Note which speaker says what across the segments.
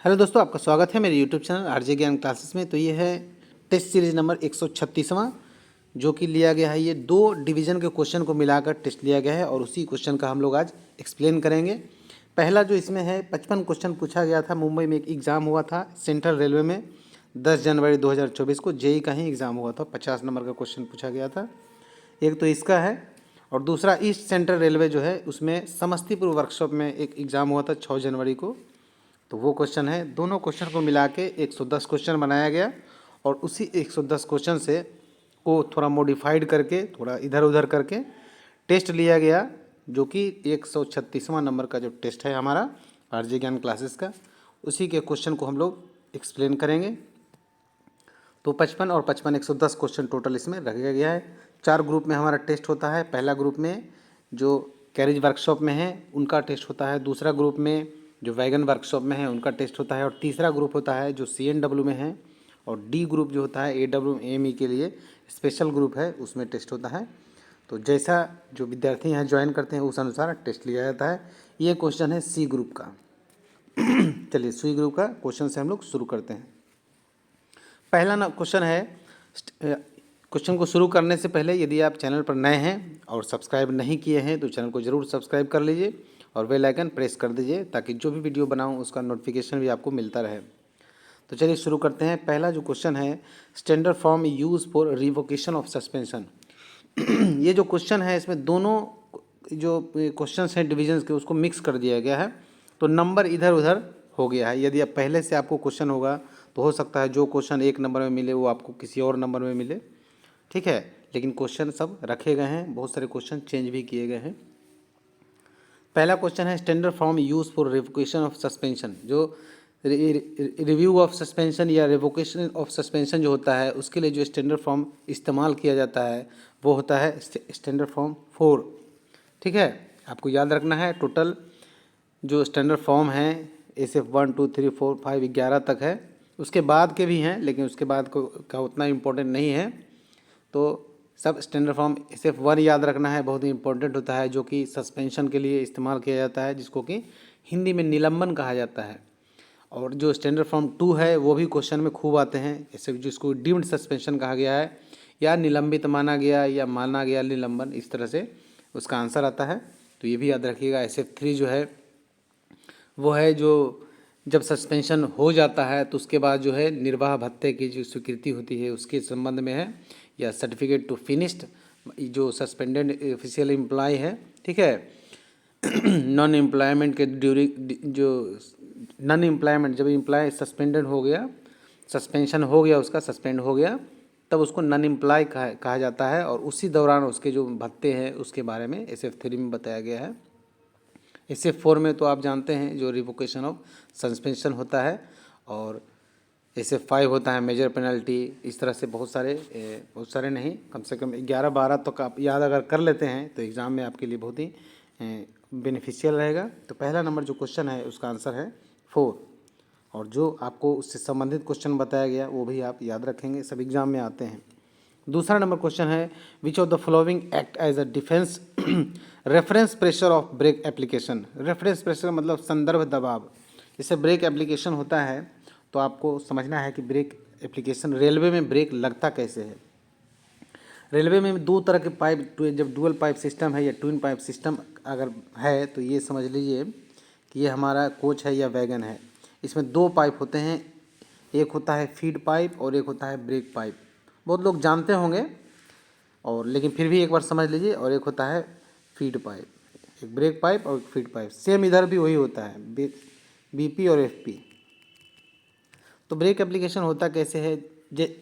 Speaker 1: Hello दोस्तों, आपका स्वागत है मेरे यूट्यूब चैनल आरजे ज्ञान क्लासेस में। तो ये है टेस्ट सीरीज नंबर 136वां, जो कि लिया गया है। ये 2 डिवीज़न के क्वेश्चन को मिलाकर टेस्ट लिया गया है और उसी क्वेश्चन का हम लोग आज एक्सप्लेन करेंगे। पहला जो इसमें है 55 क्वेश्चन पूछा गया था। मुंबई में एक एग्ज़ाम हुआ था सेंट्रल रेलवे में 10 जनवरी 2024 को। जेई का ही एग्ज़ाम हुआ था, 50 नंबर का क्वेश्चन पूछा गया था। एक तो इसका है और दूसरा ईस्ट सेंट्रल रेलवे जो है उसमें समस्तीपुर वर्कशॉप में एक एग्ज़ाम हुआ था 6 जनवरी को। तो वो क्वेश्चन है। दोनों क्वेश्चन को मिला के 110 क्वेश्चन बनाया गया और उसी 110 क्वेश्चन से को थोड़ा मॉडिफाइड करके, थोड़ा इधर उधर करके टेस्ट लिया गया, जो कि 136वां नंबर का जो टेस्ट है हमारा आरजे ज्ञान क्लासेस का, उसी के क्वेश्चन को हम लोग एक्सप्लेन करेंगे। तो 55 और 55 110 क्वेश्चन टोटल इसमें रखा गया है। 4 ग्रुप में हमारा टेस्ट होता है। पहला ग्रुप में जो कैरेज वर्कशॉप में है उनका टेस्ट होता है, दूसरा ग्रुप में जो वैगन वर्कशॉप में है उनका टेस्ट होता है, और तीसरा ग्रुप होता है जो CNW में है, और डी ग्रुप जो होता है AWME के लिए स्पेशल ग्रुप है, उसमें टेस्ट होता है। तो जैसा जो विद्यार्थी यहाँ ज्वाइन करते हैं उस अनुसार टेस्ट लिया जाता है। ये क्वेश्चन है C ग्रुप का। चलिए C ग्रुप का क्वेश्चन से हम लोग शुरू करते हैं। पहला ना क्वेश्चन है। क्वेश्चन को शुरू करने से पहले यदि आप चैनल पर नए हैं और सब्सक्राइब नहीं किए हैं तो चैनल को ज़रूर सब्सक्राइब कर लीजिए और बेल आइकन प्रेस कर दीजिए, ताकि जो भी वीडियो बनाऊं उसका नोटिफिकेशन भी आपको मिलता रहे। तो चलिए शुरू करते हैं। पहला जो क्वेश्चन है, standard form use for revocation of suspension. ये जो क्वेश्चन है इसमें दोनों जो क्वेश्चन हैं डिविजन्स के उसको मिक्स कर दिया गया है, तो नंबर इधर उधर हो गया है। यदि आप पहले से आपको क्वेश्चन होगा तो हो सकता है जो क्वेश्चन 1 नंबर में मिले वो आपको किसी और नंबर में मिले, ठीक है। लेकिन क्वेश्चन सब रखे गए हैं, बहुत सारे क्वेश्चन चेंज भी किए गए हैं। पहला क्वेश्चन है standard form use for revocation of suspension. जो रिव्यू ऑफ सस्पेंशन या रिवोकेशन ऑफ सस्पेंशन जो होता है उसके लिए जो स्टैंडर्ड फॉर्म इस्तेमाल किया जाता है वो होता है स्टैंडर्ड फॉर्म 4, ठीक है। आपको याद रखना है टोटल जो स्टैंडर्ड फॉर्म है SF 1 2 3 4 5 11 तक है। उसके बाद के भी हैं लेकिन उसके बाद का उतना इम्पोर्टेंट नहीं है। तो सब स्टैंडर्ड फॉर्म SF 1 याद रखना है, बहुत ही इंपॉर्टेंट होता है, जो कि सस्पेंशन के लिए इस्तेमाल किया जाता है, जिसको कि हिंदी में निलंबन कहा जाता है। और जो स्टैंडर्ड फॉर्म 2 है वो भी क्वेश्चन में खूब आते हैं, जैसे जिसको डीम्ड सस्पेंशन कहा गया है या निलंबित माना गया या माना गया निलंबन, इस तरह से उसका आंसर आता है। तो ये भी याद रखिएगा। SF 3 जो है वो है जो जब सस्पेंशन हो जाता है तो उसके बाद जो है निर्वाह भत्ते की जो स्वीकृति होती है उसके संबंध में है, या सर्टिफिकेट टू फिनिश्ड जो सस्पेंडेड ऑफिशियल एम्प्लॉय है, ठीक है। नॉन एम्प्लॉयमेंट के ड्यूरिंग जो नॉन एम्प्लॉयमेंट जब एम्प्लॉय सस्पेंडेड हो गया, सस्पेंशन हो गया, उसका सस्पेंड हो गया, तब उसको नॉन एम्प्लॉय कहा जाता है। और उसी दौरान उसके जो भत्ते हैं उसके बारे में SF 3 में बताया गया है। SF 4 में तो आप जानते हैं जो रिवोकेशन ऑफ सस्पेंशन होता है, और SF 5 होता है मेजर पेनल्टी। इस तरह से बहुत सारे नहीं, कम से कम 11-12 तक आप याद अगर कर लेते हैं तो एग्ज़ाम में आपके लिए बहुत ही बेनिफिशियल रहेगा। तो पहला नंबर जो क्वेश्चन है उसका आंसर है 4, और जो आपको उससे संबंधित क्वेश्चन बताया गया वो भी आप याद रखेंगे, सब एग्ज़ाम में आते हैं। दूसरा नंबर क्वेश्चन है which of the following act as a defence reference pressure of brake application. Reference pressure मतलब संदर्भ दबाव। जैसे ब्रेक एप्लीकेशन होता है तो आपको समझना है कि ब्रेक एप्लीकेशन रेलवे में ब्रेक लगता कैसे है। रेलवे में 2 तरह के पाइप, जब डुअल पाइप सिस्टम है या ट्विन पाइप सिस्टम अगर है तो ये समझ लीजिए कि ये हमारा कोच है या वैगन है। इसमें 2 पाइप होते हैं, एक होता है फीड पाइप और एक होता है ब्रेक पाइप। बहुत लोग जानते होंगे और लेकिन फिर भी एक बार समझ लीजिए। और एक होता है फीड पाइप, एक ब्रेक पाइप और एक फीड पाइप। सेम इधर भी वही होता है, BP और FP। तो ब्रेक एप्लीकेशन होता कैसे है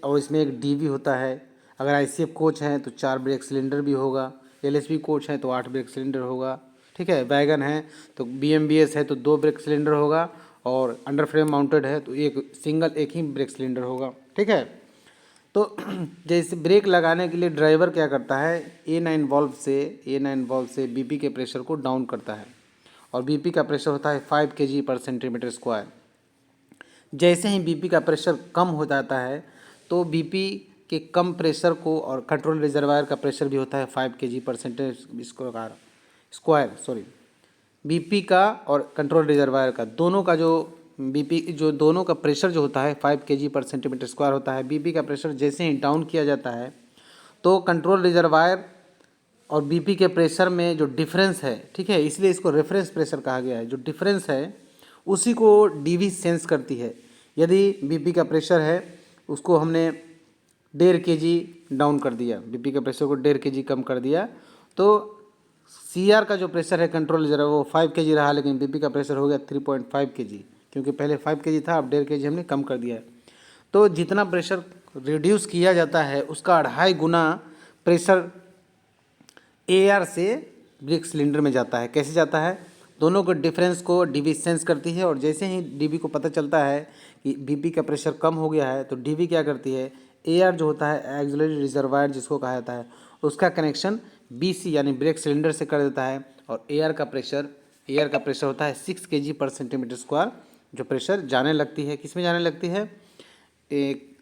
Speaker 1: और इसमें एक DB होता है। अगर ICF कोच हैं तो 4 ब्रेक सिलेंडर भी होगा, LSB कोच है तो 8 ब्रेक सिलेंडर होगा, ठीक है। वैगन है तो BMBS है तो 2 ब्रेक सिलेंडर होगा, और अंडर फ्रेम माउंटेड है तो एक ही ब्रेक सिलेंडर होगा, ठीक है। तो जैसे ब्रेक लगाने के लिए ड्राइवर क्या करता है, A9 वाल्व से BP के प्रेशर को डाउन करता है, और BP का प्रेशर होता है 5 kg/cm²। जैसे ही BP का प्रेशर कम हो जाता है तो BP के कम प्रेशर को, और कंट्रोल रिजर्वायर का प्रेशर भी होता है 5 kg/cm²। BP का और कंट्रोल रिजर्वायर का दोनों का जो बीपी जो दोनों का प्रेशर जो होता है 5 kg पर सेंटीमीटर स्क्वायर होता है। बीपी का प्रेशर जैसे ही डाउन किया जाता है तो कंट्रोल रिजर्वायर और बीपी के प्रेशर में जो डिफरेंस है, ठीक है, इसलिए इसको रेफरेंस प्रेशर कहा गया है। जो डिफरेंस है उसी को डीवी सेंस करती है। यदि बीपी का प्रेशर है उसको हमने 1.5 kg डाउन कर दिया, बीपी के प्रेशर को 1.5 kg कम कर दिया, तो सीआर का जो प्रेशर है कंट्रोल रिजर्व वो 5 kg रहा, लेकिन बीपी का प्रेशर हो गया 3.5 kg, क्योंकि पहले 5 kg था, अब 1.5 kg हमने कम कर दिया है। तो जितना प्रेशर रिड्यूस किया जाता है उसका 2.5 गुना प्रेशर एआर से ब्रेक सिलेंडर में जाता है। कैसे जाता है? दोनों के डिफरेंस को डीवी सेंस करती है, और जैसे ही डीवी को पता चलता है कि बीपी का प्रेशर कम हो गया है तो डीवी क्या करती है, एआर जो होता है एक्सिलरी रिजर्वायर जिसको कहा जाता है, उसका कनेक्शन बीसी यानी ब्रेक सिलेंडर से कर देता है। और एआर का प्रेशर होता है 6 kg पर सेंटीमीटर स्क्वायर, जो प्रेशर जाने लगती है, किस में जाने लगती है,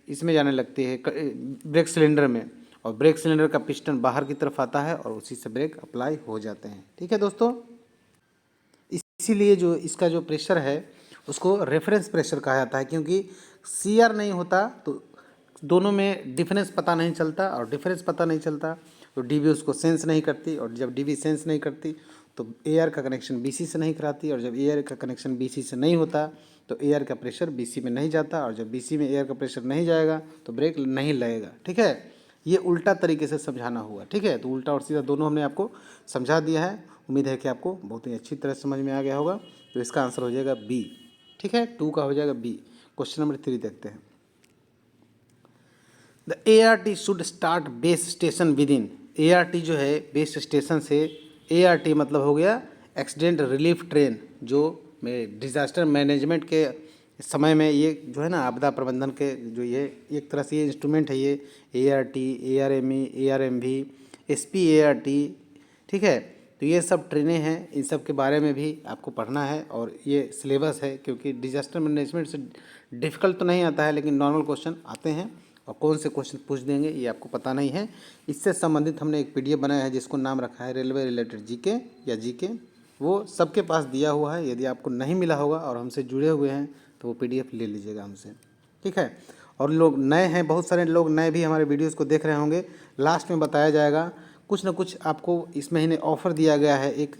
Speaker 1: इसमें जाने लगती है ब्रेक सिलेंडर में, और ब्रेक सिलेंडर का पिस्टन बाहर की तरफ आता है और उसी से ब्रेक अप्लाई हो जाते हैं। ठीक है दोस्तों, इसीलिए जो इसका जो प्रेशर है उसको रेफरेंस प्रेशर कहा जाता है, क्योंकि सीआर नहीं होता तो दोनों में डिफरेंस पता नहीं चलता, और डिफरेंस पता नहीं चलता तो डीवी उसको सेंस नहीं करती, और जब डीवी सेंस नहीं करती तो एआर का कनेक्शन बीसी से नहीं कराती, और जब एआर का कनेक्शन बीसी से नहीं होता तो एआर का प्रेशर बीसी में नहीं जाता, और जब बीसी में एआर का प्रेशर नहीं जाएगा तो ब्रेक नहीं लगेगा। ठीक है, ये उल्टा तरीके से समझाना हुआ। ठीक है, तो उल्टा और सीधा दोनों हमने आपको समझा दिया है। उम्मीद है कि आपको बहुत ही अच्छी तरह समझ में आ गया होगा। तो इसका आंसर हो जाएगा बी। ठीक है, 2 का हो जाएगा बी। क्वेश्चन नंबर 3 देखते हैं। The ART should start base station with in. ART जो है बेस स्टेशन से, ART मतलब हो गया एक्सीडेंट रिलीफ ट्रेन, जो डिज़ास्टर मैनेजमेंट के समय में ये जो है ना आपदा प्रबंधन के जो ये एक तरह से ये इंस्ट्रूमेंट है, ये ART, ARME, ARMV, SPART, ठीक है, तो ये सब ट्रेनें हैं। इन सब के बारे में भी आपको पढ़ना है, और ये सिलेबस है, क्योंकि डिज़ास्टर मैनेजमेंट से डिफ़िकल्ट तो नहीं आता है लेकिन नॉर्मल क्वेश्चन आते हैं, और कौन से क्वेश्चन पूछ देंगे ये आपको पता नहीं है। इससे संबंधित हमने एक PDF बनाया है जिसको नाम रखा है रेलवे रिलेटेड जीके या जीके। वो सबके पास दिया हुआ है, यदि आपको नहीं मिला होगा और हमसे जुड़े हुए हैं तो वो PDF ले लीजिएगा हमसे। ठीक है, और लोग नए हैं, बहुत सारे लोग नए भी हमारे वीडियोज़ को देख रहे होंगे। लास्ट में बताया जाएगा, कुछ ना कुछ आपको इस महीने ऑफ़र दिया गया है एक,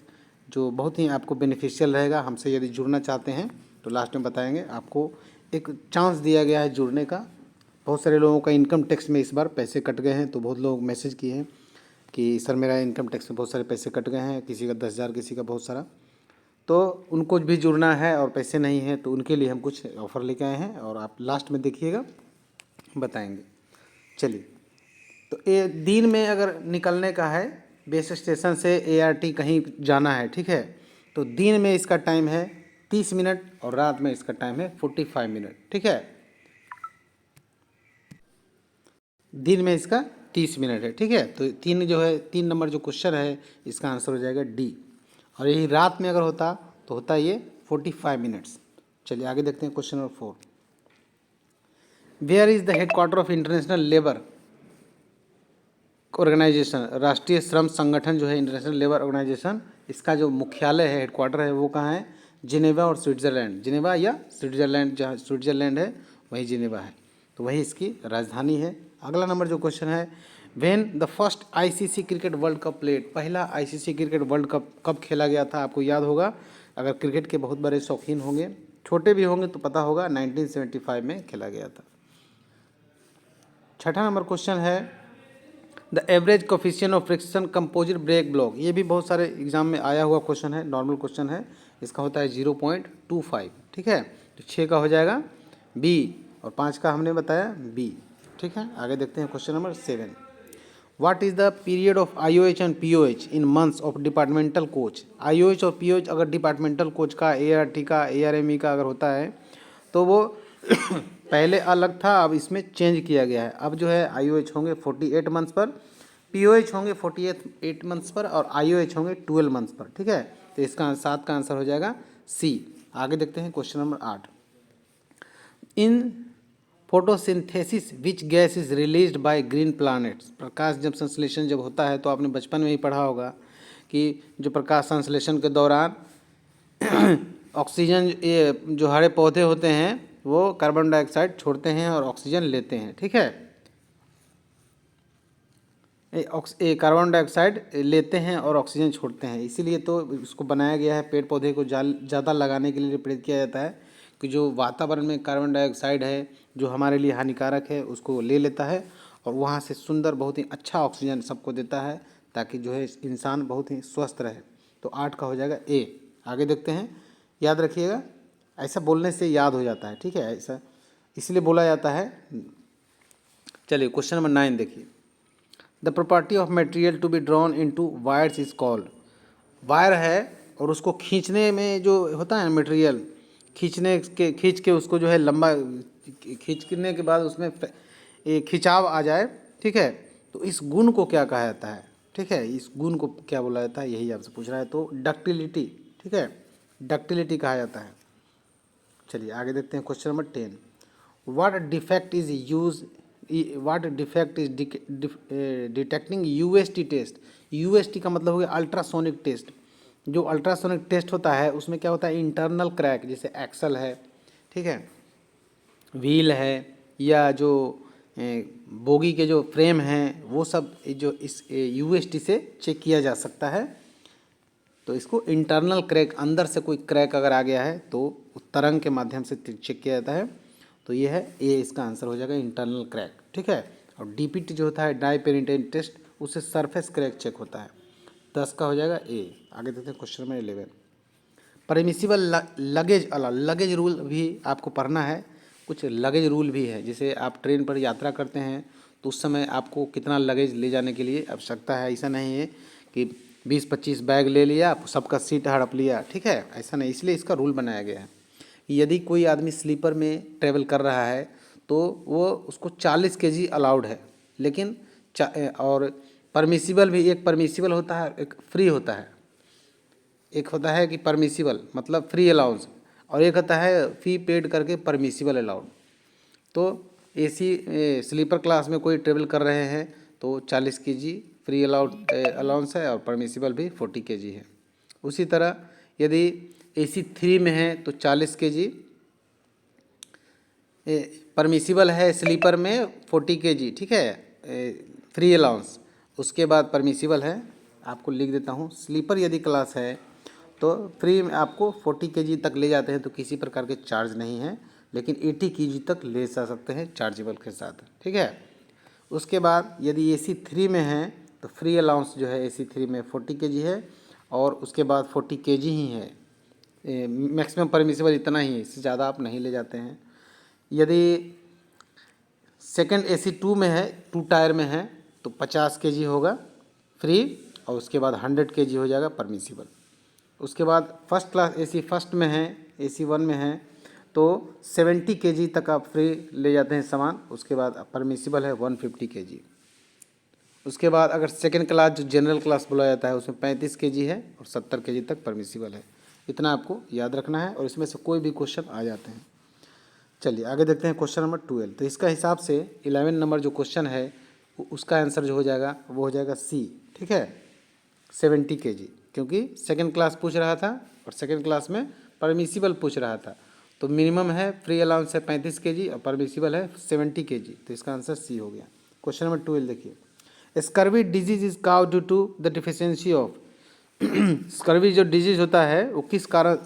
Speaker 1: जो बहुत ही आपको बेनिफिशियल रहेगा। हमसे यदि जुड़ना चाहते हैं तो लास्ट में बताएंगे। आपको एक चांस दिया गया है जुड़ने का। बहुत सारे लोगों का इनकम टैक्स में इस बार पैसे कट गए हैं, तो बहुत लोग मैसेज किए हैं कि सर मेरा इनकम टैक्स में बहुत सारे पैसे कट गए हैं, किसी का 10,000, किसी का बहुत सारा, तो उनको भी जुड़ना है और पैसे नहीं हैं, तो उनके लिए हम कुछ ऑफ़र लेके आए हैं, और आप लास्ट में देखिएगा, बताएंगे। चलिए, तो दिन में अगर निकलने का है बेस स्टेशन से ART कहीं जाना है, ठीक है, तो दिन में इसका टाइम है 30 मिनट और रात में इसका टाइम है 45 मिनट। ठीक है, दिन में इसका 30 मिनट है। ठीक है, तो 3 नंबर जो क्वेश्चन है इसका आंसर हो जाएगा डी। और यही रात में अगर होता तो होता ये 45 मिनट्स। चलिए आगे देखते हैं question number 4। Where is the headquarter of International Labour Organisation. राष्ट्रीय श्रम संगठन जो है इंटरनेशनल लेबर ऑर्गेनाइजेशन, इसका जो मुख्यालय है, हेडक्वार्टर है, वो कहाँ है? जिनेवा और स्विट्ज़रलैंड। जिनेवा या स्विट्ज़रलैंड, जहाँ स्विट्ज़रलैंड है वही जिनेवा है, तो वही इसकी राजधानी है। अगला नंबर जो क्वेश्चन है, when the first ICC cricket world cup played. पहला ICC क्रिकेट वर्ल्ड कप कब खेला गया था? आपको याद होगा, अगर क्रिकेट के बहुत बड़े शौकीन होंगे, छोटे भी होंगे तो पता होगा, 1975 में खेला गया था। छठा नंबर क्वेश्चन है, the average coefficient of friction composite brake block. ये भी बहुत सारे एग्जाम में आया हुआ क्वेश्चन है, नॉर्मल क्वेश्चन है। इसका होता है 0.25। ठीक है, तो 6 का हो जाएगा बी, और 5 का हमने बताया बी। ठीक है, आगे देखते हैं question number 7। What is the period of IOH and POH in months of departmental coach. IOH और POH अगर डिपार्टमेंटल कोच का, ART का, ARME का अगर होता है तो वो पहले अलग था, अब इसमें चेंज किया गया है। अब जो है IOH होंगे 48 मंथ्स पर, POH होंगे 48 मंथ्स पर, और IOH होंगे 12 मंथ्स पर। ठीक है, तो इसका 7 का आंसर हो जाएगा सी। आगे देखते हैं question number 8। In photosynthesis which gas is released by green planets. प्रकाश जब संश्लेषण जब होता है, तो आपने बचपन में ही पढ़ा होगा कि जो प्रकाश संश्लेषण के दौरान ऑक्सीजन, ये जो हरे पौधे होते हैं वो कार्बन डाइऑक्साइड छोड़ते हैं और ऑक्सीजन लेते हैं, ठीक है। ये कार्बन डाइऑक्साइड लेते हैं और ऑक्सीजन छोड़ते हैं, इसीलिए तो इसको बनाया गया है। पेड़ पौधे को ज़्यादा लगाने के लिए प्रेरित किया जाता है कि जो वातावरण में कार्बन डाइऑक्साइड है जो हमारे लिए हानिकारक है उसको ले लेता है और वहाँ से सुंदर बहुत ही अच्छा ऑक्सीजन सबको देता है, ताकि जो है इंसान बहुत ही स्वस्थ रहे। तो 8 का हो जाएगा ए। आगे देखते हैं, याद रखिएगा, ऐसा बोलने से याद हो जाता है, ठीक है, ऐसा इसलिए बोला जाता है। चलिए क्वेश्चन नंबर 9 देखिए। The property of material to be drawn into wires is called. Wire है और उसको खींचने में जो होता है मटेरियल, खींच के उसको जो है लंबा खींचने के बाद उसमें एक खिंचाव आ जाए, ठीक है, तो इस गुण को क्या कहा जाता है, ठीक है, इस गुण को क्या बोला जाता है, यही आपसे पूछ रहा है। तो डक्टिलिटी, ठीक है, डक्टिलिटी कहा जाता है। चलिए आगे देखते हैं question number 10। What defect is detecting UST test. UST का मतलब हो गया अल्ट्रासोनिक टेस्ट। जो अल्ट्रासोनिक टेस्ट होता है उसमें क्या होता है, इंटरनल क्रैक, जैसे एक्सल है, ठीक है, व्हील है, या जो बोगी के जो फ्रेम हैं वो सब जो इस यूएसटी से चेक किया जा सकता है। तो इसको इंटरनल क्रैक, अंदर से कोई क्रैक अगर आ गया है तो तरंग के माध्यम से चेक किया जाता है। तो ये है ए, इसका आंसर हो जाएगा इंटरनल क्रैक, ठीक है। और डीपीटी जो होता है डाई पेनिट्रेंट टेस्ट, उससे सरफेस क्रैक चेक होता है। 10 का हो जाएगा ए। आगे देखते हैं question number 11। Permissible luggage allow, luggage rule भी आपको पढ़ना है। कुछ लगेज रूल भी है, जैसे आप ट्रेन पर यात्रा करते हैं तो उस समय आपको कितना लगेज ले जाने के लिए आवश्यकता है। ऐसा नहीं है कि 20-25 बैग ले लिया, आप सबका सीट हड़प लिया, ठीक है, ऐसा नहीं। इसलिए इसका रूल बनाया गया है कि यदि कोई आदमी स्लीपर में ट्रेवल कर रहा है तो वो उसको 40 केजी अलाउड है, लेकिन और परमिसिबल भी, एक परमिसिबल होता है, एक फ्री होता है। एक होता है कि परमिसिबल मतलब फ्री अलाउंस, और एक होता है फी पेड करके परमिसिबल अलाउड। तो एसी स्लीपर क्लास में कोई ट्रेवल कर रहे हैं तो 40 केजी फ्री अलाउंस है और परमिसिबल भी 40 केजी है। उसी तरह यदि एसी 3 में है तो 40 केजी परमिसिबल है, स्लीपर में 40 केजी, ठीक है, फ्री अलाउंस। उसके बाद परमिसिबल है, आपको लिख देता हूँ, स्लीपर यदि क्लास है तो फ्री में आपको 40 केजी तक ले जाते हैं तो किसी प्रकार के चार्ज नहीं है, लेकिन 80 केजी तक ले जा सकते हैं चार्जेबल के साथ, ठीक है। उसके बाद यदि एसी 3 में है तो फ्री अलाउंस जो है एसी 3 में 40 केजी है, और उसके बाद 40 केजी ही है, मैक्सिमम परमिसिबल इतना ही है, इससे ज़्यादा आप नहीं ले जाते हैं। यदि सेकंड एसी 2 में है, 2 टायर में है, तो 50 केजी होगा फ्री, और उसके बाद 100 केजी हो जाएगा परमिसिबल। उसके बाद फर्स्ट क्लास एसी फर्स्ट में है, एसी 1 में है, तो 70 केजी तक आप फ्री ले जाते हैं सामान। उसके बाद परमिसिबल है 150 केजी। उसके बाद अगर सेकंड क्लास जो जनरल क्लास बोला जाता है उसमें 35 केजी है और 70 केजी तक परमिसिबल है। इतना आपको याद रखना है और इसमें से कोई भी क्वेश्चन आ जाते हैं। चलिए आगे देखते हैं क्वेश्चन नंबर 12। तो इसका हिसाब से 11 नंबर जो क्वेश्चन है उसका आंसर जो हो जाएगा वो हो जाएगा सी, ठीक है, 70 केजी, क्योंकि सेकंड क्लास पूछ रहा था और सेकंड क्लास में परमिसिबल पूछ रहा था। तो मिनिमम है फ्री अलाउंस है 35 केजी और परमिसिबल है 70 केजी, तो इसका आंसर सी हो गया। क्वेश्चन नंबर 12 देखिए। स्कर्वी डिजीज इज काउ due to the deficiency of. Scurvy जो डिजीज होता है वो किस कारण,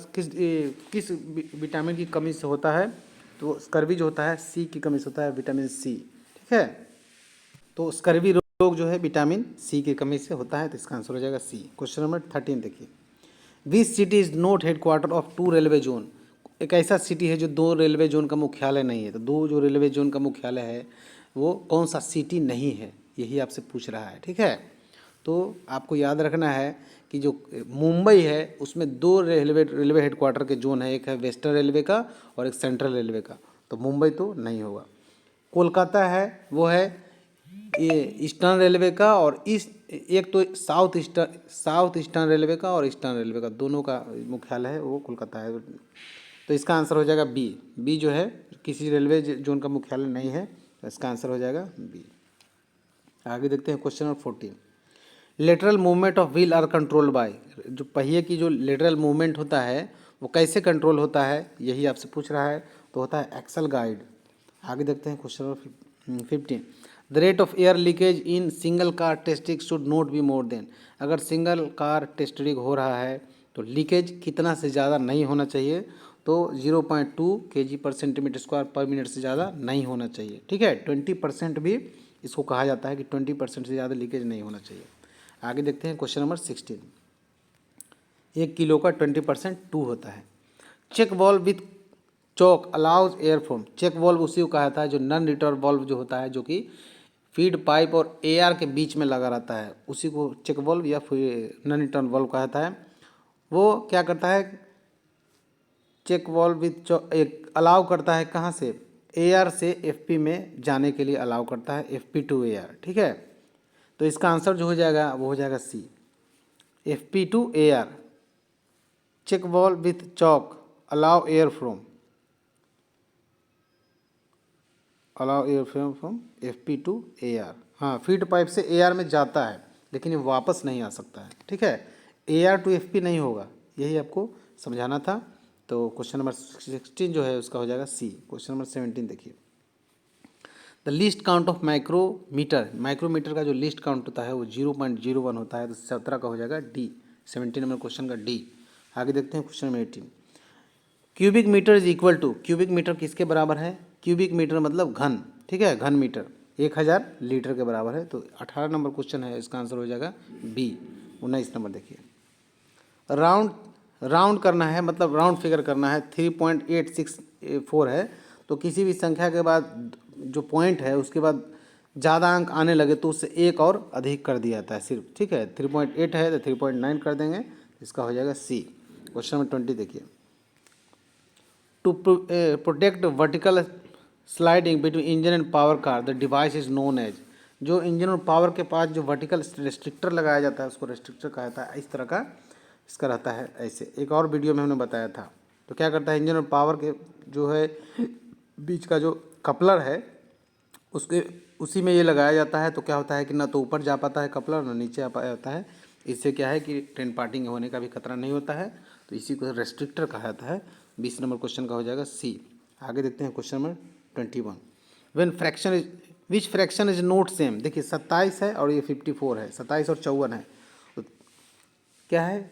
Speaker 1: किस विटामिन की कमी से होता है। तो स्कर्वी जो होता है सी की कमी से होता है, विटामिन सी, ठीक है। तो स्कर्वी रोग जो है विटामिन सी की कमी से होता है, तो इसका आंसर हो जाएगा सी। क्वेश्चन नंबर 13 देखिए। Which city is not headquarter of 2 railway zone. एक ऐसा सिटी है जो 2 रेलवे जोन का मुख्यालय नहीं है। तो 2 जो रेलवे जोन का मुख्यालय है वो कौन सा सिटी नहीं है, यही आपसे पूछ रहा है, ठीक है। तो आपको याद रखना है कि जो मुंबई है उसमें 2 रेलवे हेडक्वार्टर के जोन है, एक है वेस्टर्न रेलवे का और एक सेंट्रल रेलवे का, तो मुंबई तो नहीं होगा। कोलकाता है वो है ये ईस्टर्न रेलवे का, और एक तो साउथ ईस्टर्न रेलवे का और ईस्टर्न रेलवे का, दोनों का मुख्यालय है वो कोलकाता है। तो इसका आंसर हो जाएगा बी। बी जो है किसी रेलवे जोन का मुख्यालय नहीं है, तो इसका आंसर हो जाएगा बी। आगे देखते हैं question number 14। Lateral movement of wheel are controlled by. जो पहिए की जो लेटरल मूवमेंट होता है वो कैसे कंट्रोल होता है यही आपसे पूछ रहा है, तो होता है एक्सेल गाइड। आगे देखते हैं question number 15। The rate of air leakage in single car test rig should not be more than. अगर सिंगल कार टेस्ट rig हो रहा है तो लीकेज कितना से ज़्यादा नहीं होना चाहिए, तो 0.2 kg/cm² पर मिनट से ज़्यादा नहीं होना चाहिए। ठीक है, 20% भी इसको कहा जाता है कि 20% से ज़्यादा लीकेज नहीं होना चाहिए। आगे देखते हैं क्वेश्चन नंबर 16। 1 किलो का 20% 2 होता है। Check valve with choke allows air flow. Check valve उसी को कहा था जो नन रिटर्न वॉल्व जो होता है, जो कि फीड पाइप और एआर के बीच में लगा रहता है, उसी को चेक वॉल्व या नन रिटर्न वॉल्व कहता है। वो क्या करता है, चेक वॉल्व विथ एक अलाउ करता है कहाँ से, एआर से एफपी में जाने के लिए अलाउ करता है, एफपी टू एआर। ठीक है, तो इसका आंसर जो हो जाएगा वो हो जाएगा C, FP to AR. Check valve with choke allow air from from FP to AR. हाँ, फीड पाइप से एआर में जाता है लेकिन ये वापस नहीं आ सकता है। ठीक है, एआर टू एफपी नहीं होगा, यही आपको समझाना था। तो क्वेश्चन नंबर 16 जो है उसका हो जाएगा सी। क्वेश्चन नंबर 17 देखिए। The least count of micrometer. Micrometer का जो लीस्ट काउंट होता है वो 0.01 होता है, तो 17 का हो जाएगा डी। 17 नंबर क्वेश्चन का डी। आगे देखते हैं question number 18। Cubic metre is equal to. Cubic metre किसके बराबर है, क्यूबिक मीटर मतलब घन। ठीक है, घन मीटर 1000 लीटर के बराबर है। तो 18 नंबर क्वेश्चन है, इसका आंसर हो जाएगा बी। 19 नंबर देखिए। राउंड करना है, मतलब राउंड फिगर करना है, 3.864 है, तो किसी भी संख्या के बाद जो पॉइंट है उसके बाद ज़्यादा अंक आने लगे तो उससे एक और अधिक कर दिया जाता है सिर्फ। ठीक है, 3.8 है तो 3.9 कर देंगे, इसका हो जाएगा सी। क्वेश्चन नंबर 20 देखिए। To protect vertical sliding between engine and power car the device is known as. जो इंजन और पावर के पास जो वर्टिकल रेस्ट्रिक्टर लगाया जाता है उसको रेस्ट्रिक्टर कहा जाता है। इस तरह का इसका रहता है ऐसे, एक और वीडियो में हमने बताया था। तो क्या करता है, इंजन और पावर के जो है बीच का जो कपलर है उसके उसी में ये लगाया जाता है। तो क्या होता है कि ना तो ऊपर जा पाता है कपलर, ना नीचे आ पाता है। इससे क्या है कि ट्रेन पार्टिंग होने का भी खतरा नहीं होता है, तो इसी को रेस्ट्रिक्टर कहा जाता है। 20 नंबर क्वेश्चन का हो जाएगा सी। आगे देखते हैं question number 21। When fraction is which fraction is note same. देखिए 27 है और ये 54 है, 27 और 54 है, तो क्या है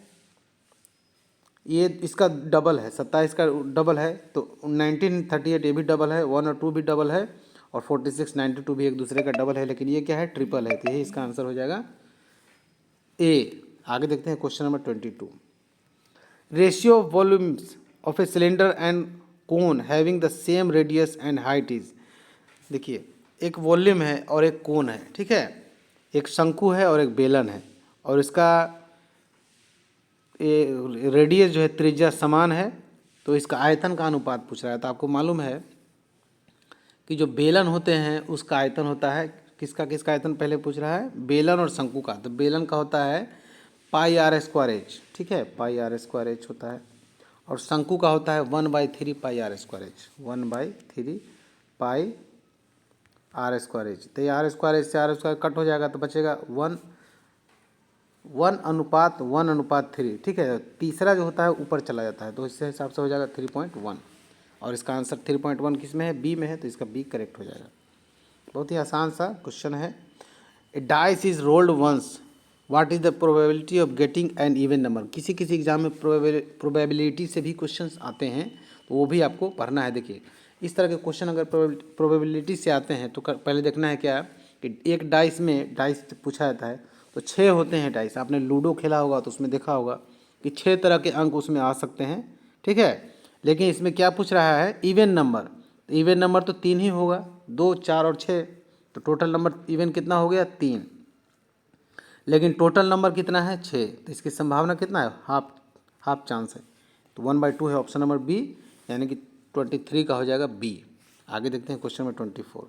Speaker 1: ये इसका डबल है, 27 का डबल है, तो 1938 ये भी डबल है, 1 और 2 भी डबल है, और 46 92 भी एक दूसरे का डबल है, लेकिन ये क्या है ट्रिपल है, तो यही इसका आंसर हो जाएगा ए। आगे देखते हैं question number 22। Ratio of volumes of a cylinder and cone having the same radius and height is. देखिए एक वॉल्यूम है और एक कोन है, ठीक है, एक शंकु है और एक बेलन है, और इसका ये रेडियस जो है त्रिज्या समान है, तो इसका आयतन का अनुपात पूछ रहा है। तो आपको मालूम है कि जो बेलन होते हैं उसका आयतन होता है, किसका किसका आयतन पहले पूछ रहा है, बेलन और शंकु का। तो बेलन का होता है पाई आर स्क्वायर एच, ठीक है, पाई आर स्क्वायर एच होता है, और शंकु का होता है 1/3 pi R square H, 1/3 pi R square H. तो ये आर स्क्वायर एच से आर स्क्वायर कट हो जाएगा तो बचेगा 1:1:3, ठीक है। तीसरा जो होता है ऊपर चला जाता है, तो इससे हिसाब से हो जाएगा 3.1, और इसका आंसर 3.1 किस में है, बी में है, तो इसका बी करेक्ट हो जाएगा। बहुत ही आसान सा क्वेश्चन है। A dice is rolled once, what is the probability of getting an even number. किसी किसी एग्जाम में प्रोबेबिलिटी से भी क्वेश्चंस आते हैं, तो वो भी आपको पढ़ना है। देखिए इस तरह के क्वेश्चन अगर प्रोबेबिलिटी से आते हैं तो पहले देखना है क्या कि एक डाइस में डाइस पूछा जाता है तो 6 होते हैं डाइस। आपने लूडो खेला होगा तो उसमें देखा होगा कि 6 तरह के अंक उसमें आ सकते हैं, ठीक है। लेकिन इसमें क्या पूछ रहा है, इवन नंबर। इवन नंबर तो 3 ही होगा, 2, 4 और 6, तो टोटल नंबर इवन कितना हो गया 3। लेकिन टोटल नंबर कितना है 6, तो इसकी संभावना कितना है, हाफ चांस है, तो 1/2 है ऑप्शन नंबर बी, यानी कि 23 का हो जाएगा बी। आगे देखते हैं question number 24।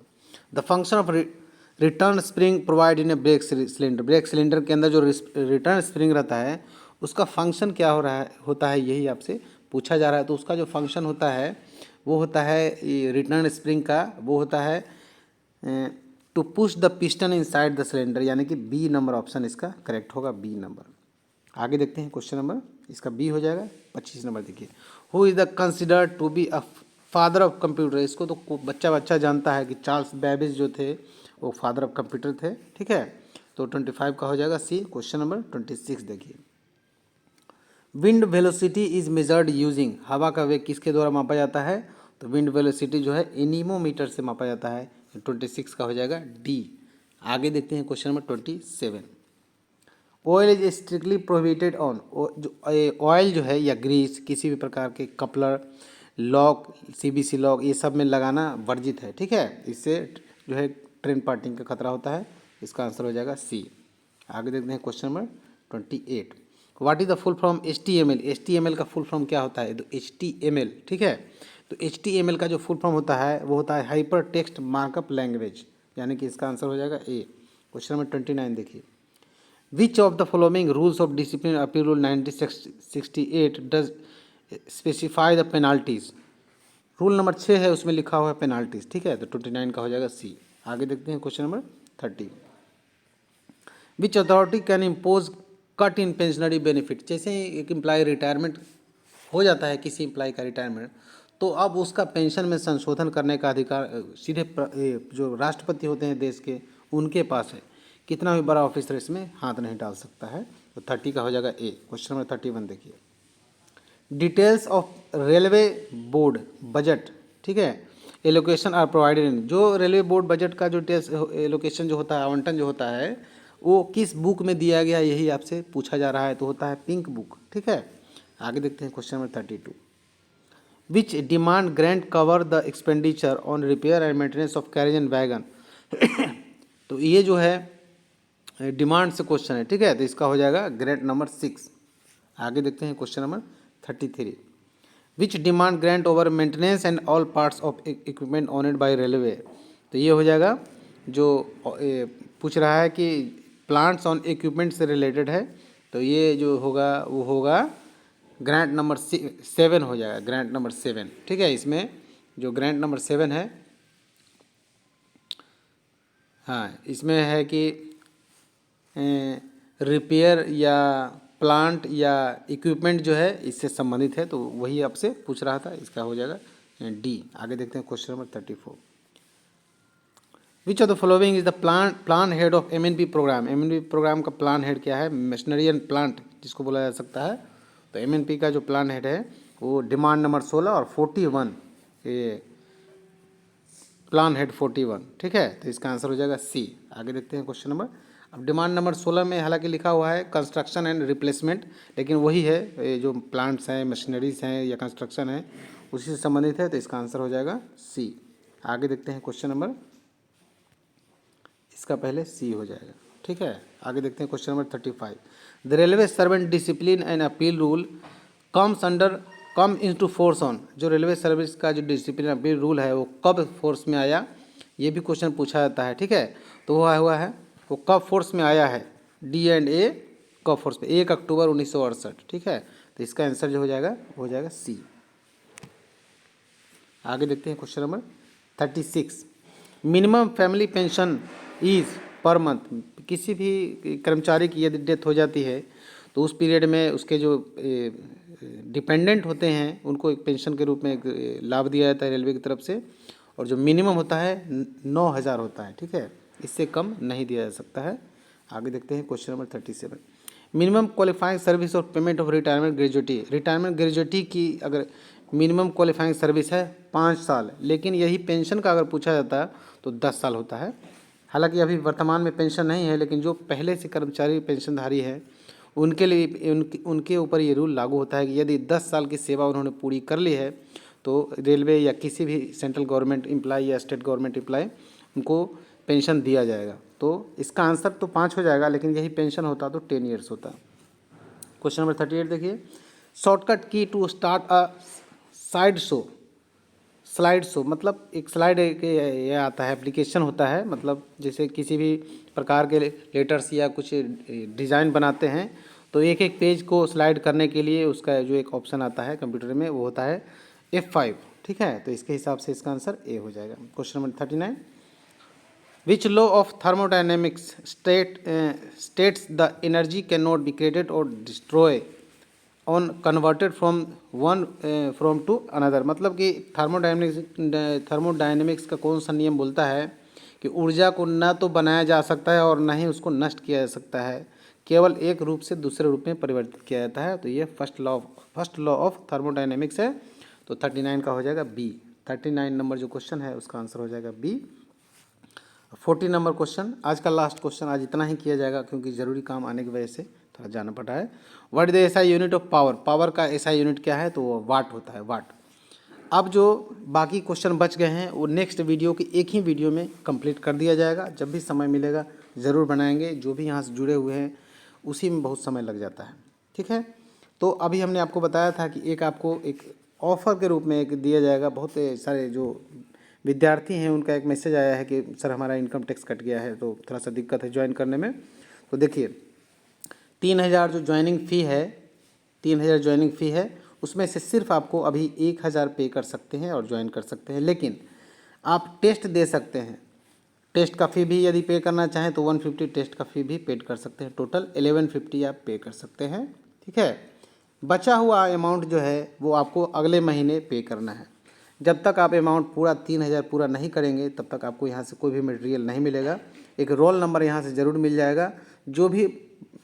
Speaker 1: The function of return spring provide in A brake cylinder. Brake cylinder के अंदर जो रिटर्न स्प्रिंग रहता है उसका फंक्शन क्या होता है, यही आपसे पूछा जा रहा है। तो उसका जो फंक्शन होता है वो होता है रिटर्न स्प्रिंग का, वो होता है to push the piston inside the cylinder, यानी कि बी नंबर ऑप्शन इसका करेक्ट होगा, बी नंबर। आगे देखते हैं क्वेश्चन नंबर इसका बी हो जाएगा। 25 नंबर देखिए, who is the considered to be a father of computer. इसको तो बच्चा जानता है कि चार्ल्स बेबेज जो थे वो फादर ऑफ कंप्यूटर थे, ठीक है। तो 25 का हो जाएगा सी। क्वेश्चन नंबर 26 देखिए, wind velocity is measured using. हवा का वेग किसके द्वारा मापा जाता है? तो विंड वेलोसिटी जो है एनीमोमीटर से मापा जाता है। 26 का हो जाएगा डी। आगे देखते हैं question number 27, oil is strictly prohibited on. जो ऑयल जो है या ग्रीस किसी भी प्रकार के कपलर, लॉक, सीबीसी लॉक, ये सब में लगाना वर्जित है, ठीक है। इससे जो है ट्रेन पार्टिंग का खतरा होता है। इसका आंसर हो जाएगा सी। आगे देखते हैं question number 28, what is the full form HTML। HTML का फुल फॉर्म क्या होता है? तो HTML, ठीक है। तो HTML का जो फुल फॉर्म होता है वो होता है हाइपर टेक्स्ट मार्कअप लैंग्वेज, यानी कि इसका आंसर हो जाएगा ए। क्वेश्चन नंबर 29 देखिए, विच of the following rules of discipline appeal rule 1968 does specify the penalties. Rule number 6 है, उसमें लिखा हुआ है पेनाल्टीज, ठीक है। तो 29 का हो जाएगा सी। आगे देखते हैं question number 30, which authority can impose cut in pensionary benefit. जैसे एक एम्प्लॉय रिटायरमेंट हो जाता है, किसी एम्प्लॉय का रिटायरमेंट, तो अब उसका पेंशन में संशोधन करने का अधिकार सीधे जो राष्ट्रपति होते हैं देश के, उनके पास है। कितना भी बड़ा ऑफिसर इसमें हाथ नहीं डाल सकता है। तो 30 का हो जाएगा ए। क्वेश्चन नंबर 31 देखिए, details of railway board budget, ठीक है, एलोकेशन आर प्रोवाइडेड इन। जो रेलवे बोर्ड बजट का जो डिटेल्स एलोकेशन जो होता है, आवंटन जो होता है, वो किस बुक में दिया गया, यही आपसे पूछा जा रहा है। तो होता है पिंक बुक, ठीक है। आगे देखते हैं question number 32, which demand grant cover the expenditure on repair and maintenance of carriage and wagon. तो ये जो है डिमांड से क्वेश्चन है, ठीक है। तो इसका हो जाएगा ग्रांट नंबर 6। आगे देखते हैं question number 33, which demand grant over maintenance and all parts of equipment honoured bye railway. तो ये हो जाएगा जो पूछ रहा है कि प्लांट्स ऑन इक्विपमेंट से रिलेटेड है। तो ये जो होगा वो होगा ग्रांट नंबर 7 हो जाएगा, ग्रांट नंबर 7, ठीक है। इसमें जो ग्रांट नंबर 7 है, हाँ, इसमें है कि रिपेयर या प्लांट या इक्विपमेंट जो है इससे संबंधित है, तो वही आपसे पूछ रहा था। इसका हो जाएगा डी। आगे देखते हैं question number 34, which of the following is the plan head of MNP program. MNP program का प्लान हेड क्या है? मशीनरी एंड प्लांट जिसको बोला जा सकता है। तो MNP का जो प्लान हेड है वो डिमांड नंबर 16 और 41, ये प्लान हेड 41, ठीक है। तो इसका आंसर हो जाएगा सी। आगे देखते हैं क्वेश्चन नंबर, अब डिमांड नंबर 16 में हालांकि लिखा हुआ है कंस्ट्रक्शन एंड रिप्लेसमेंट, लेकिन वही है, ये जो प्लांट्स हैं, मशीनरीज हैं या कंस्ट्रक्शन है, उसी से संबंधित है। तो इसका आंसर हो जाएगा सी। आगे देखते हैं क्वेश्चन नंबर, इसका पहले सी हो जाएगा, ठीक है। आगे देखते हैं question number 35, the railway servant discipline and appeal rule come into force on. जो रेलवे सर्विस का जो डिसिप्लिन अपील रूल है वो कब फोर्स में आया, ये भी क्वेश्चन पूछा जाता है, ठीक है। तो वो हुआ है वो कब फोर्स में आया है, D&A कब फोर्स में, 1 अक्टूबर 1968, ठीक है। तो इसका आंसर जो हो जाएगा सी। आगे देखते हैं question number 36, minimum family pension is per month. किसी भी कर्मचारी की यदि डेथ हो जाती है तो उस पीरियड में उसके जो डिपेंडेंट होते हैं उनको एक पेंशन के रूप में एक लाभ दिया जाता है रेलवे की तरफ से, और जो मिनिमम होता है 9,000 होता है, ठीक है। इससे कम नहीं दिया जा सकता है। आगे देखते हैं question number 37, minimum qualifying service और payment of retirement gratuity. Retirement gratuity की अगर मिनिमम क्वालिफाइंग सर्विस है 5 साल, लेकिन यही पेंशन का अगर पूछा जाता है तो 10 साल होता है। हालांकि अभी वर्तमान में पेंशन नहीं है, लेकिन जो पहले से कर्मचारी पेंशनधारी है उनके लिए उनके ऊपर ये रूल लागू होता है कि यदि 10 साल की सेवा उन्होंने पूरी कर ली है तो रेलवे या किसी भी सेंट्रल गवर्नमेंट एम्प्लॉय या स्टेट गवर्नमेंट एम्प्लॉय उनको पेंशन दिया जाएगा। तो इसका आंसर तो 5 हो जाएगा, लेकिन यही पेंशन होता तो 10 ईयर्स होता। क्वेश्चन नंबर 38 देखिए, शॉर्टकट की to start a slide show मतलब एक स्लाइड ये आता है, एप्लीकेशन होता है, मतलब जैसे किसी भी प्रकार के लेटर्स या कुछ डिज़ाइन बनाते हैं तो एक एक पेज को स्लाइड करने के लिए उसका जो एक ऑप्शन आता है कंप्यूटर में वो होता है F5, ठीक है। तो इसके हिसाब से इसका आंसर ए हो जाएगा। Question number 39, which law of thermodynamics states the energy can not be created or destroy on converted from one from to another, मतलब कि थर्मोडायनेमिक्स का कौन सा नियम बोलता है कि ऊर्जा को न तो बनाया जा सकता है और न ही उसको नष्ट किया जा सकता है, केवल एक रूप से दूसरे रूप में परिवर्तित किया जाता है। तो ये फर्स्ट लॉ ऑफ थर्मोडायनेमिक्स है। तो 39 का हो जाएगा बी। 39 नंबर जो क्वेश्चन है उसका आंसर हो जाएगा बी। 40 नंबर क्वेश्चन, आज का लास्ट क्वेश्चन, आज इतना ही किया जाएगा क्योंकि ज़रूरी काम आने की वजह से थोड़ा जाना पड़ा है। What is the SI unit of power, power का एसआई यूनिट क्या है, तो वो वाट होता है, वाट। अब जो बाकी क्वेश्चन बच गए हैं वो नेक्स्ट वीडियो की एक ही वीडियो में कंप्लीट कर दिया जाएगा। जब भी समय मिलेगा ज़रूर बनाएंगे, जो भी यहाँ से जुड़े हुए हैं उसी में बहुत समय लग जाता है, ठीक है। तो अभी हमने आपको बताया था कि एक आपको एक ऑफ़र के रूप में एक दिया जाएगा। बहुत सारे जो विद्यार्थी हैं उनका एक मैसेज आया है कि सर हमारा इनकम टैक्स कट गया है, तो थोड़ा सा दिक्कत है ज्वाइन करने में। तो देखिए 3000 जो ज्वाइनिंग फ़ी है, 3000 ज्वाइनिंग फ़ी है, उसमें से सिर्फ आपको अभी 1000 पे कर सकते हैं और ज्वाइन कर सकते हैं। लेकिन आप टेस्ट दे सकते हैं, टेस्ट का फ़ी भी यदि पे करना चाहें तो 150 टेस्ट का फ़ी भी पेड कर सकते हैं। टोटल 1150 आप पे कर सकते हैं, ठीक है। बचा हुआ अमाउंट जो है वो आपको अगले महीने पे करना है। जब तक आप अमाउंट पूरा 3000 पूरा नहीं करेंगे तब तक आपको यहाँ से कोई भी मटेरियल नहीं मिलेगा। एक रोल नंबर यहाँ से ज़रूर मिल जाएगा। जो भी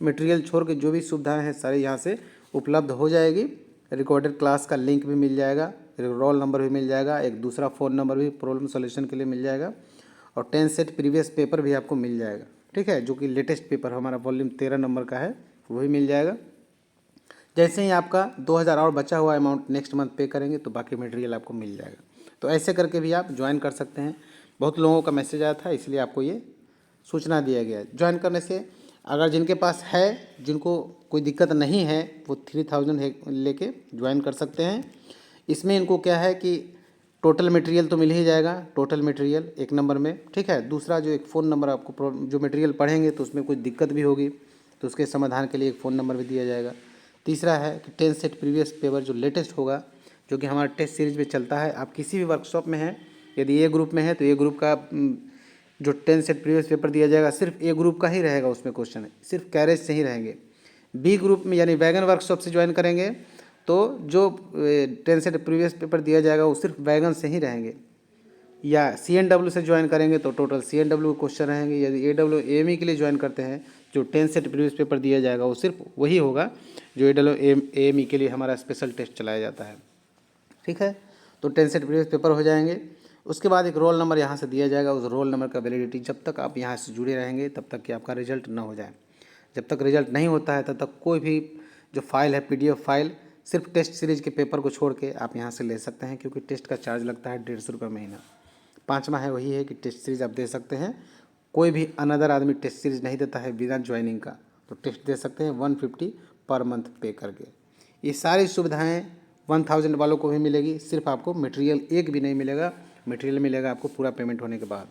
Speaker 1: मटेरियल छोड़ के जो भी सुविधाएं हैं सारी यहाँ से उपलब्ध हो जाएगी। रिकॉर्डेड क्लास का लिंक भी मिल जाएगा, रोल नंबर भी मिल जाएगा, एक दूसरा फ़ोन नंबर भी प्रॉब्लम सॉल्यूशन के लिए मिल जाएगा, और 10 सेट प्रीवियस पेपर भी आपको मिल जाएगा, ठीक है। जो कि लेटेस्ट पेपर हमारा वॉल्यूम 13 नंबर का है वही मिल जाएगा। जैसे ही आपका 2000 और बचा हुआ अमाउंट नेक्स्ट मंथ पे करेंगे तो बाकी मटेरियल आपको मिल जाएगा। तो ऐसे करके भी आप ज्वाइन कर सकते हैं। बहुत लोगों का मैसेज आया था इसलिए आपको ये सूचना दिया गया है। ज्वाइन करने से अगर जिनके पास है, जिनको कोई दिक्कत नहीं है, वो 3000 लेके ज्वाइन कर सकते हैं। इसमें इनको क्या है कि टोटल मटेरियल तो मिल ही जाएगा, टोटल मटेरियल एक नंबर में, ठीक है। दूसरा जो एक फ़ोन नंबर आपको जो मटेरियल पढ़ेंगे तो उसमें कोई दिक्कत भी होगी तो उसके समाधान के लिए एक फ़ोन नंबर भी दिया जाएगा। तीसरा है कि 10 सेट प्रीवियस पेपर जो लेटेस्ट होगा, जो कि हमारा टेस्ट सीरीज में चलता है। आप किसी भी वर्कशॉप में हैं, यदि ए ग्रुप में है तो ए ग्रुप का जो 10 सेट प्रीवियस पेपर दिया जाएगा सिर्फ ए ग्रुप का ही रहेगा, उसमें क्वेश्चन सिर्फ कैरेज से ही रहेंगे। बी ग्रुप में यानी वैगन वर्कशॉप से ज्वाइन करेंगे तो जो 10 सेट प्रीवियस पेपर दिया जाएगा वो सिर्फ वैगन से ही रहेंगे। या CNW से ज्वाइन करेंगे तो टोटल CNW के क्वेश्चन रहेंगे। यदि AWME के लिए ज्वाइन करते हैं जो 10 सेट प्रीवियस पेपर दिया जाएगा वो सिर्फ वही होगा जो AWME के लिए हमारा स्पेशल टेस्ट चलाया जाता है, ठीक है। तो 10 सेट प्रीवियस पेपर हो जाएंगे। उसके बाद एक रोल नंबर यहाँ से दिया जाएगा। उस रोल नंबर का वैलिडिटी जब तक आप यहाँ से जुड़े रहेंगे तब तक कि आपका रिजल्ट ना हो जाए। जब तक रिजल्ट नहीं होता है तब तक कोई भी जो फाइल है PDF फाइल सिर्फ टेस्ट सीरीज के पेपर को छोड़ के आप यहाँ से ले सकते हैं, क्योंकि टेस्ट का चार्ज लगता है 150 रुपये महीना। 5वां है वही है कि टेस्ट सीरीज आप दे सकते हैं। कोई भी अनदर आदमी टेस्ट सीरीज नहीं देता है बिना ज्वाइनिंग का, तो टेस्ट दे सकते हैं 150 पर मंथ पे करके। ये सारी सुविधाएं 1000 वालों को भी मिलेगी। सिर्फ आपको मटेरियल एक भी नहीं मिलेगा, मटेरियल मिलेगा आपको पूरा पेमेंट होने के बाद।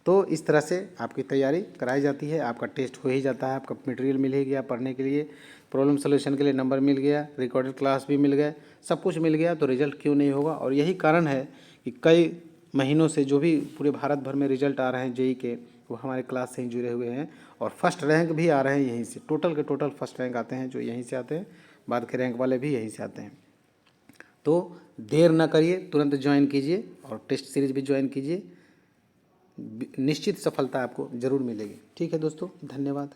Speaker 1: तो इस तरह से आपकी तैयारी कराई जाती है। आपका टेस्ट हो ही जाता है, आपका मटेरियल मिल ही गया पढ़ने के लिए, प्रॉब्लम सॉल्यूशन के लिए नंबर मिल गया, रिकॉर्डेड क्लास भी मिल गए, सब कुछ मिल गया, तो रिजल्ट क्यों नहीं होगा। और यही कारण है कि कई महीनों से जो भी पूरे भारत भर में रिजल्ट आ रहे हैं JEE के, वो हमारे क्लास से ही जुड़े हुए हैं। और फर्स्ट रैंक भी आ रहे हैं यहीं से, टोटल के टोटल फर्स्ट रैंक आते हैं जो यहीं से आते हैं, बाद के रैंक वाले भी यहीं से आते हैं। तो देर ना करिए, तुरंत ज्वाइन कीजिए और टेस्ट सीरीज भी ज्वाइन कीजिए। निश्चित सफलता आपको ज़रूर मिलेगी। ठीक है दोस्तों, धन्यवाद।